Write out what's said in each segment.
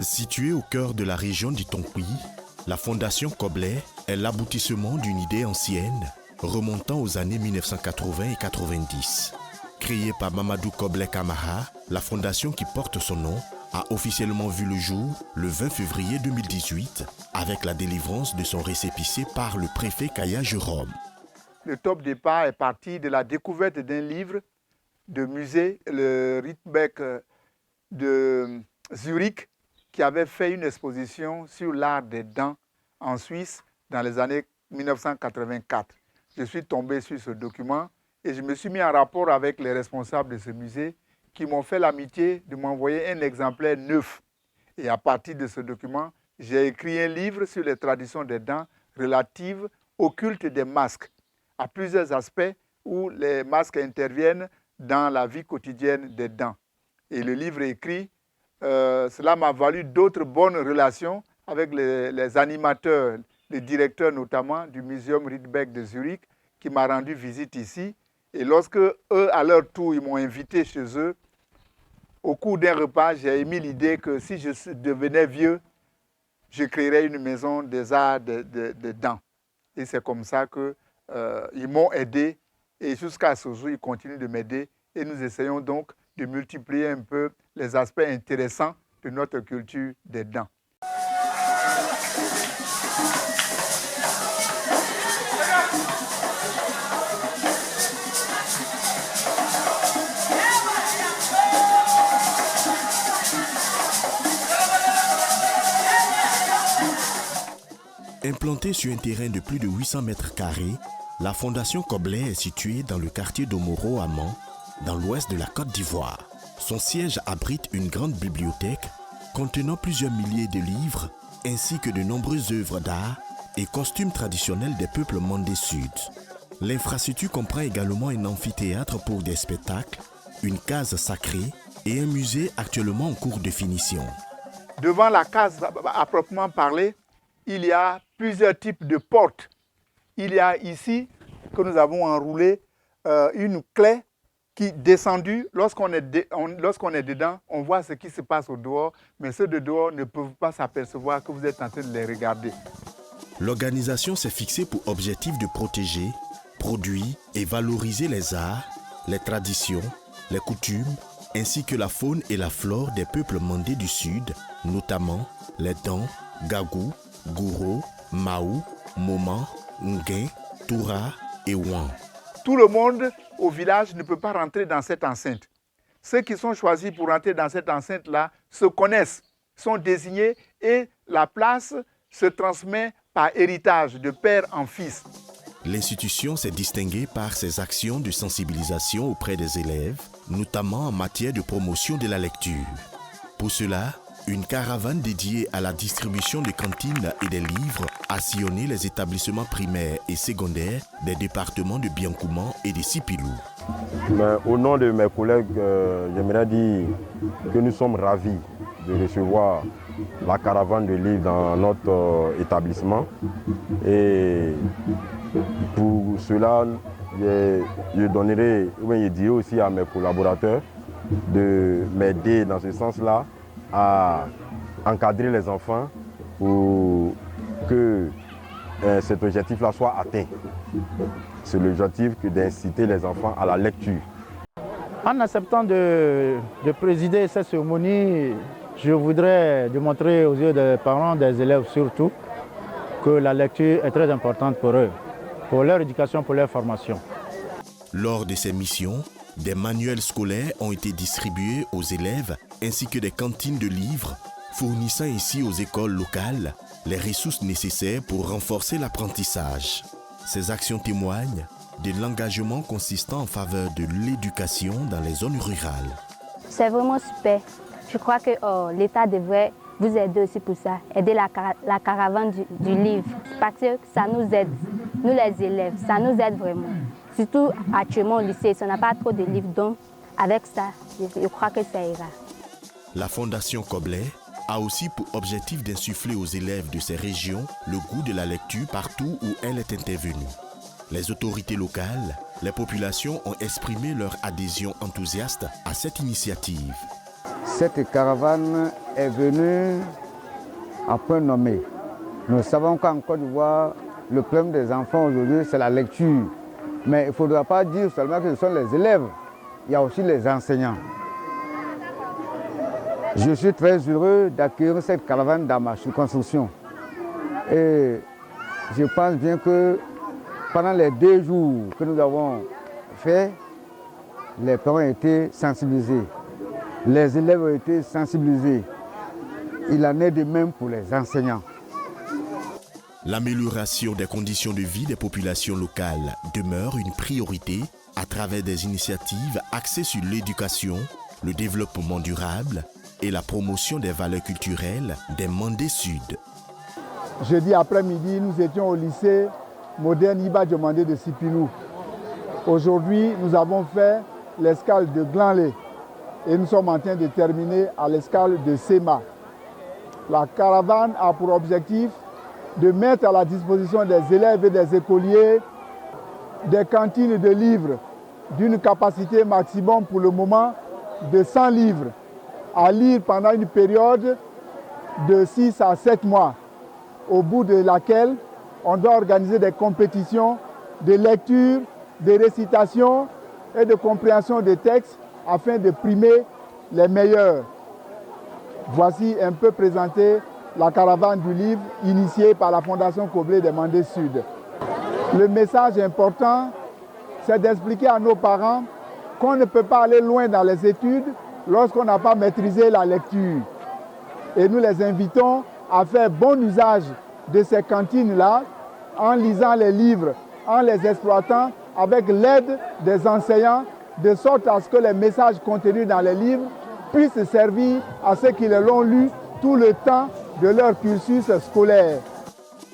Située au cœur de la région du Tongpuy, la Fondation Koblai est l'aboutissement d'une idée ancienne remontant aux années 1980 et 90. Créée par Mamadou Koblai Camara, la fondation qui porte son nom a officiellement vu le jour le 20 février 2018 avec la délivrance de son récépissé par le préfet Kaya Jérôme. Le top départ est parti de la découverte d'un livre de musée, le Ritbeck de Zurich, qui avait fait une exposition sur l'art des dents en Suisse dans les années 1984. Je suis tombé sur ce document et je me suis mis en rapport avec les responsables de ce musée qui m'ont fait l'amitié de m'envoyer un exemplaire neuf. Et à partir de ce document, j'ai écrit un livre sur les traditions des dents relatives au culte des masques, à plusieurs aspects où les masques interviennent dans la vie quotidienne des dents. Et le livre écrit, cela m'a valu d'autres bonnes relations avec les animateurs, les directeurs notamment du Muséum Ritbeck de Zurich, qui m'a rendu visite ici. Et lorsque eux, à leur tour, ils m'ont invité chez eux, au cours d'un repas, j'ai émis l'idée que si je devenais vieux, je créerais une maison des arts de dents. Et c'est comme ça qu'ils m'ont aidé. Et jusqu'à ce jour, ils continuent de m'aider. Et nous essayons donc de multiplier un peu les aspects intéressants de notre culture des dents. Implantée sur un terrain de plus de 800 mètres carrés, la Fondation Koblai est située dans le quartier d'Omoro à Mans, dans l'ouest de la Côte d'Ivoire. Son siège abrite une grande bibliothèque contenant plusieurs milliers de livres ainsi que de nombreuses œuvres d'art et costumes traditionnels des peuples mandés sud. L'infrastructure comprend également un amphithéâtre pour des spectacles, une case sacrée et un musée actuellement en cours de finition. Devant la case à proprement parler, il y a plusieurs types de portes. Il y a ici, que nous avons enroulé, une clé qui, descendue, lorsqu'on est dedans, on voit ce qui se passe au dehors, mais ceux de dehors ne peuvent pas s'apercevoir que vous êtes en train de les regarder. L'organisation s'est fixée pour objectif de protéger, produire et valoriser les arts, les traditions, les coutumes, ainsi que la faune et la flore des peuples mandés du Sud, notamment les Dents, Gagou, Gouro, Maou, Moman, Nguin, Toura et Ouan. Tout le monde au village ne peut pas rentrer dans cette enceinte. Ceux qui sont choisis pour rentrer dans cette enceinte-là se connaissent, sont désignés et la place se transmet par héritage de père en fils. L'institution s'est distinguée par ses actions de sensibilisation auprès des élèves, notamment en matière de promotion de la lecture. Pour cela, une caravane dédiée à la distribution de cantines et des livres a sillonné les établissements primaires et secondaires des départements de Biankouman et de Sipilou. Au nom de mes collègues, j'aimerais dire que nous sommes ravis de recevoir la caravane de livres dans notre établissement. Et pour cela, je donnerai, je dirai aussi à mes collaborateurs de m'aider dans ce sens-là à encadrer les enfants pour que cet objectif-là soit atteint. C'est l'objectif d'inciter les enfants à la lecture. En acceptant de présider cette cérémonie, je voudrais démontrer aux yeux des parents, des élèves surtout, que la lecture est très importante pour eux, pour leur éducation, pour leur formation. Lors de ces missions, des manuels scolaires ont été distribués aux élèves ainsi que des cantines de livres, fournissant ainsi aux écoles locales les ressources nécessaires pour renforcer l'apprentissage. Ces actions témoignent de l'engagement consistant en faveur de l'éducation dans les zones rurales. C'est vraiment super. Je crois que l'État devrait vous aider aussi pour ça, aider la caravane du livre, parce que ça nous aide, nous les élèves, ça nous aide vraiment. Surtout actuellement au lycée, on n'a pas trop de livres, donc avec ça, je crois que ça ira. La Fondation Koblai a aussi pour objectif d'insuffler aux élèves de ces régions le goût de la lecture partout où elle est intervenue. Les autorités locales, les populations ont exprimé leur adhésion enthousiaste à cette initiative. Cette caravane est venu à point nommé. Nous savons qu'en Côte d'Ivoire, le problème des enfants aujourd'hui, c'est la lecture. Mais il ne faudra pas dire seulement que ce sont les élèves, il y a aussi les enseignants. Je suis très heureux d'accueillir cette caravane dans ma circonscription. Et je pense bien que pendant les 2 jours que nous avons fait, les parents ont été sensibilisés, les élèves ont été sensibilisés. Il en est de même pour les enseignants. L'amélioration des conditions de vie des populations locales demeure une priorité à travers des initiatives axées sur l'éducation, le développement durable et la promotion des valeurs culturelles des Mandés Sud. Jeudi après-midi, nous étions au lycée moderne Iba Diomandé de Sipilou. Aujourd'hui, nous avons fait l'escale de Glanlé et nous sommes en train de terminer à l'escale de Sema. La caravane a pour objectif de mettre à la disposition des élèves et des écoliers des cantines de livres d'une capacité maximum pour le moment de 100 livres à lire pendant une période de 6 à 7 mois, au bout de laquelle on doit organiser des compétitions de lecture, de récitation et de compréhension des textes afin de primer les meilleurs. Voici un peu présenté la caravane du livre initiée par la Fondation Koblé des Mandés Sud. Le message important, c'est d'expliquer à nos parents qu'on ne peut pas aller loin dans les études lorsqu'on n'a pas maîtrisé la lecture. Et nous les invitons à faire bon usage de ces cantines-là en lisant les livres, en les exploitant avec l'aide des enseignants, de sorte à ce que les messages contenus dans les livres puissent servir à ceux qui les l'ont lu tout le temps de leur cursus scolaire.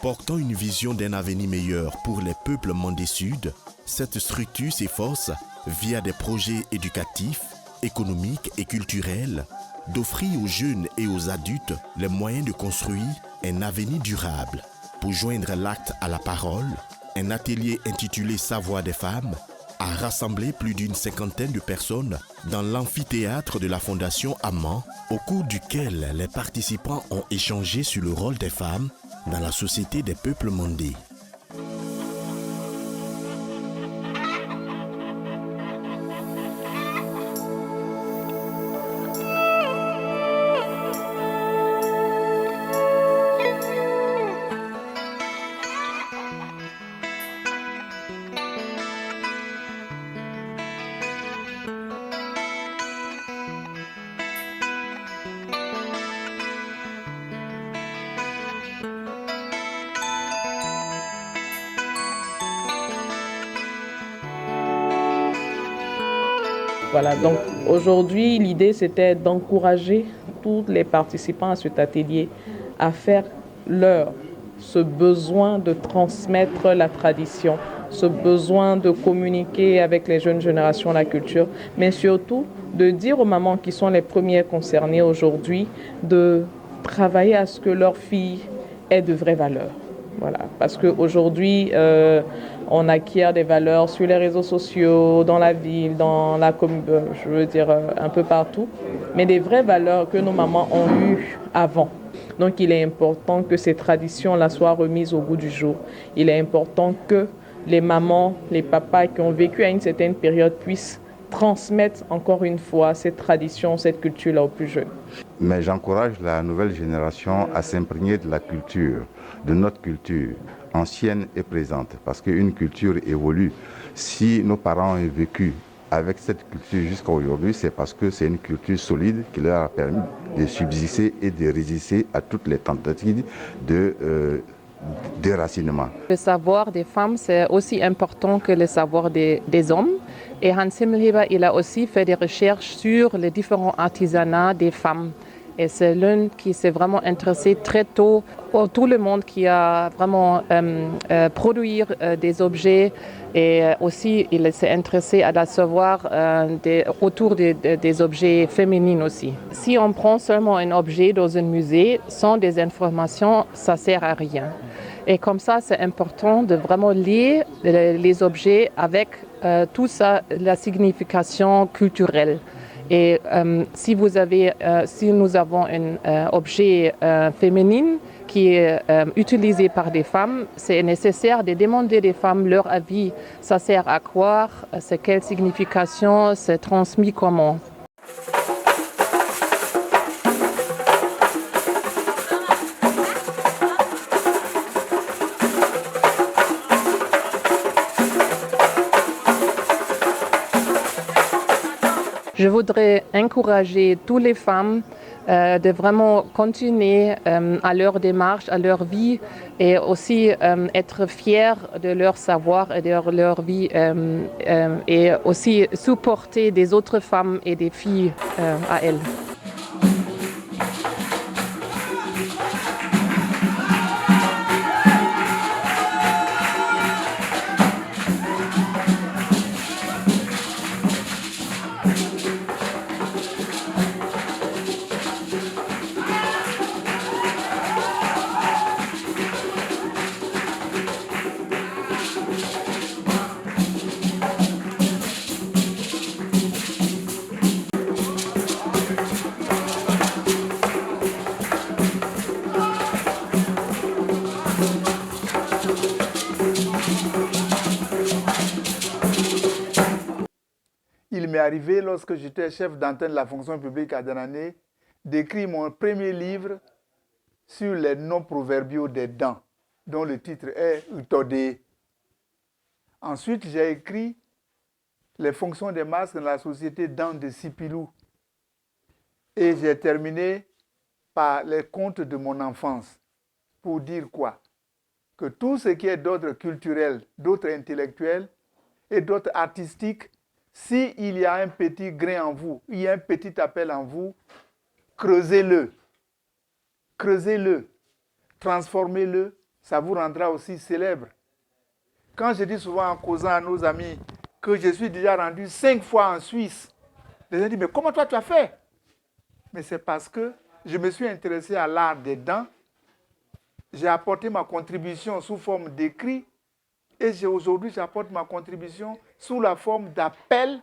Portant une vision d'un avenir meilleur pour les peuples Mandés Sud, cette structure s'efforce, via des projets éducatifs, économiques et culturels, d'offrir aux jeunes et aux adultes les moyens de construire un avenir durable. Pour joindre l'acte à la parole, un atelier intitulé Savoir des femmes a rassemblé plus d'une 50aine de personnes dans l'amphithéâtre de la Fondation Amman, au cours duquel les participants ont échangé sur le rôle des femmes dans la société des peuples mandés. Voilà, donc aujourd'hui, l'idée c'était d'encourager tous les participants à cet atelier à faire ce besoin de transmettre la tradition, ce besoin de communiquer avec les jeunes générations la culture, mais surtout de dire aux mamans qui sont les premières concernées aujourd'hui de travailler à ce que leurs filles aient de vraies valeurs. Voilà, parce qu'aujourd'hui, on acquiert des valeurs sur les réseaux sociaux, dans la ville, dans la commune, je veux dire un peu partout, mais des vraies valeurs que nos mamans ont eues avant. Donc il est important que ces traditions-là soient remises au goût du jour. Il est important que les mamans, les papas qui ont vécu à une certaine période puissent transmettre encore une fois cette tradition, cette culture-là aux plus jeunes. Mais j'encourage la nouvelle génération à s'imprégner de la culture, de notre culture, ancienne et présente, parce qu'une culture évolue. Si nos parents ont vécu avec cette culture jusqu'à aujourd'hui, c'est parce que c'est une culture solide qui leur a permis de subsister et de résister à toutes les tentatives de déracinement. Le savoir des femmes, c'est aussi important que le savoir des hommes. Et Hans Himmelheber, il a aussi fait des recherches sur les différents artisanats des femmes. Et c'est l'un qui s'est vraiment intéressé très tôt pour tout le monde qui a vraiment produit des objets. Et aussi, il s'est intéressé à la savoir autour des objets féminins aussi. Si on prend seulement un objet dans un musée sans des informations, ça ne sert à rien. Et comme ça, c'est important de vraiment lier les objets avec toute la signification culturelle. Et si nous avons un objet féminin qui est utilisé par des femmes, c'est nécessaire de demander des femmes leur avis. Ça sert à quoi? C'est quelle signification? C'est transmis comment? Je voudrais encourager toutes les femmes de vraiment continuer à leur démarche, à leur vie et aussi être fières de leur savoir et de leur vie et aussi supporter des autres femmes et des filles à elles. Il m'est arrivé, lorsque j'étais chef d'antenne de la fonction publique à Danané, d'écrire mon premier livre sur les noms proverbiaux des dents, dont le titre est Utodé. Ensuite, j'ai écrit les fonctions des masques dans la société dents de Sipilou. Et j'ai terminé par les contes de mon enfance. Pour dire quoi? Que tout ce qui est d'ordre culturel, d'autre intellectuel et d'autre artistique, s'il y a un petit grain en vous, il y a un petit appel en vous, creusez-le. Creusez-le. Transformez-le. Ça vous rendra aussi célèbre. Quand je dis souvent en causant à nos amis que je suis déjà rendu 5 fois en Suisse, les gens disent, mais comment toi tu as fait? Mais c'est parce que je me suis intéressé à l'art des dents. J'ai apporté ma contribution sous forme d'écrit. Et aujourd'hui, j'apporte ma contribution sous la forme d'appel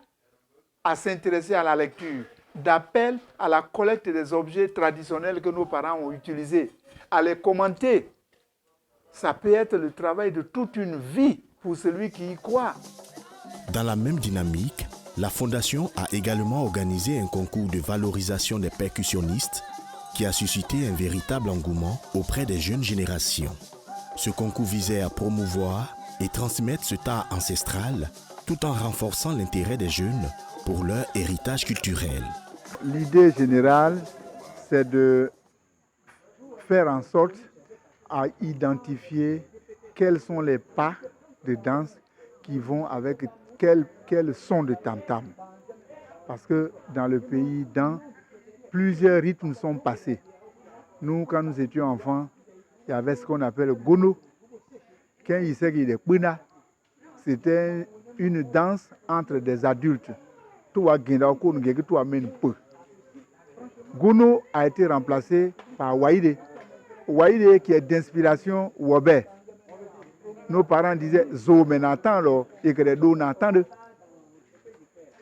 à s'intéresser à la lecture, d'appel à la collecte des objets traditionnels que nos parents ont utilisés, à les commenter. Ça peut être le travail de toute une vie pour celui qui y croit. Dans la même dynamique, la Fondation a également organisé un concours de valorisation des percussionnistes qui a suscité un véritable engouement auprès des jeunes générations. Ce concours visait à promouvoir et transmettre ce art ancestral tout en renforçant l'intérêt des jeunes pour leur héritage culturel. L'idée générale, c'est de faire en sorte à identifier quels sont les pas de danse qui vont avec quel son de tam-tam. Parce que dans le pays, plusieurs rythmes sont passés. Nous, quand nous étions enfants, il y avait ce qu'on appelle le gono. Quand il s'agit de Puna, c'était une danse entre des adultes. Gono a été remplacé par Waïde. Waïde qui est d'inspiration Wobé. Nos parents disaient Zo menatando et que les dos n'entendent.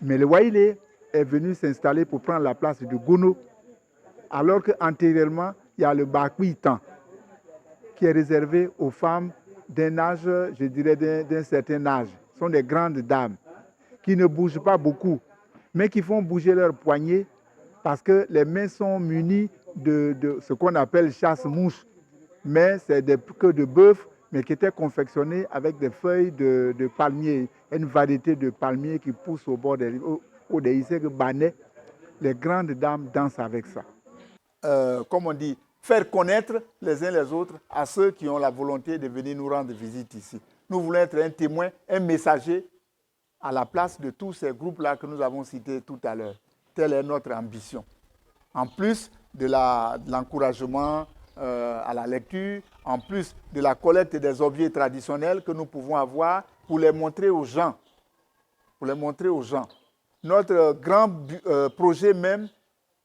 Mais le Waïde est venu s'installer pour prendre la place du Gono. Alors qu'antérieurement, il y a le Bakwitan qui est réservé aux femmes d'un âge, je dirais d'un certain âge. Ce sont des grandes dames qui ne bougent pas beaucoup, mais qui font bouger leurs poignets parce que les mains sont munies de ce qu'on appelle chasse-mouche. Mais c'est des queues de bœuf, mais qui étaient confectionnées avec des feuilles de palmier, une variété de palmiers qui poussent au bord des banais. Les grandes dames dansent avec ça. Comme on dit, faire connaître les uns les autres à ceux qui ont la volonté de venir nous rendre visite ici. Nous voulons être un témoin, un messager à la place de tous ces groupes-là que nous avons cités tout à l'heure. Telle est notre ambition. En plus de l'encouragement à la lecture, en plus de la collecte des objets traditionnels que nous pouvons avoir pour les montrer aux gens. Notre grand projet même,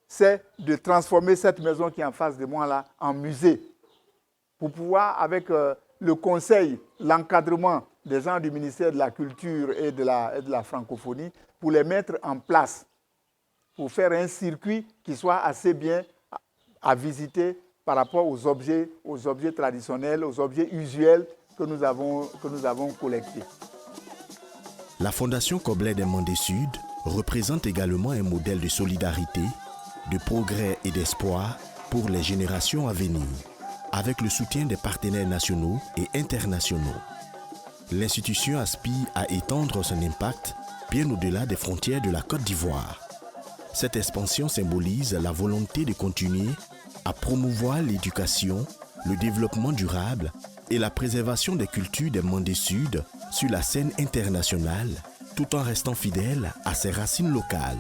c'est de transformer cette maison qui est en face de moi là en musée. Pour pouvoir, avec le conseil, l'encadrement des gens du ministère de la Culture et de la Francophonie, pour les mettre en place. pour faire un circuit qui soit assez bien à visiter par rapport aux objets traditionnels, aux objets usuels que nous avons collectés. La Fondation Koblet des Mandés Sud représente également un modèle de solidarité, de progrès et d'espoir pour les générations à venir, avec le soutien des partenaires nationaux et internationaux. L'institution aspire à étendre son impact bien au-delà des frontières de la Côte d'Ivoire. Cette expansion symbolise la volonté de continuer à promouvoir l'éducation, le développement durable et la préservation des cultures des Mandés Sud sur la scène internationale, tout en restant fidèle à ses racines locales.